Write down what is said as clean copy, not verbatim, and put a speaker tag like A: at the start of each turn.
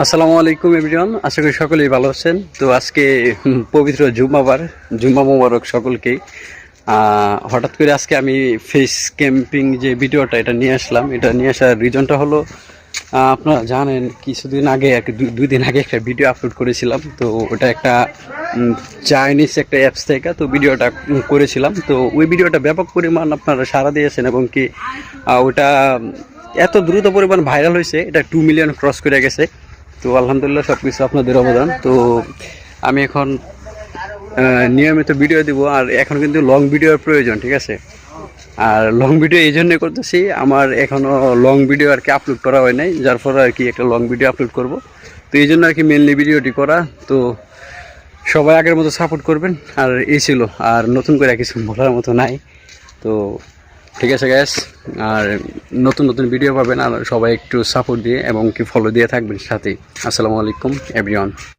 A: আসসালামু আলাইকুম এভরিওয়ান, আশা করি সকলেই ভালো আছেন। তো আজকে পবিত্র জুম্মাবার, জুম্মা মোবারক সকলকেই। হঠাৎ করে আজকে আমি ফেস ক্যাম্পিং যে ভিডিওটা এটা নিয়ে আসলাম। এটা নিয়ে আসার রিজনটা হলো, আপনারা জানেন কিছুদিন আগে দুই দিন আগে একটা ভিডিও আপলোড করেছিলাম। তো ওটা একটা চাইনিজ একটা অ্যাপস থেকে তো ভিডিওটা করেছিলাম। তো ওই ভিডিওটা ব্যাপক পরিমাণ আপনারা সাড়া দিয়েছেন এবং কি ওটা এত দ্রুত পরিমাণ ভাইরাল হয়েছে, এটা 2 মিলিয়ন ক্রস করে গেছে। তো আলহামদুলিল্লাহ সব কিছু আপনাদের অবদান। তো আমি এখন নিয়মিত ভিডিও দিব, আর এখন কিন্তু লং ভিডিওর প্রয়োজন, ঠিক আছে। আর লং ভিডিও এই জন্যই করতেছি, আমার এখনও লং ভিডিও আর কি আপলোড করা হয় নাই, যার ফলে আর কি একটা লং ভিডিও আপলোড করব। তো এই জন্য আর কি মেনলি ভিডিওটি করা। তো সবাই আগের মতো সাপোর্ট করবেন, আর এই ছিল, আর নতুন করে কিছু বলার মতো নাই। তো ঠিক আছে গ্যাস, আর নতুন নতুন ভিডিও পাবেন, আর সবাই একটু সাপোর্ট দিয়ে এবং কি ফলো দিয়ে থাকবেন সাথেই। আসসালামু আলাইকুম এভরিওয়ান।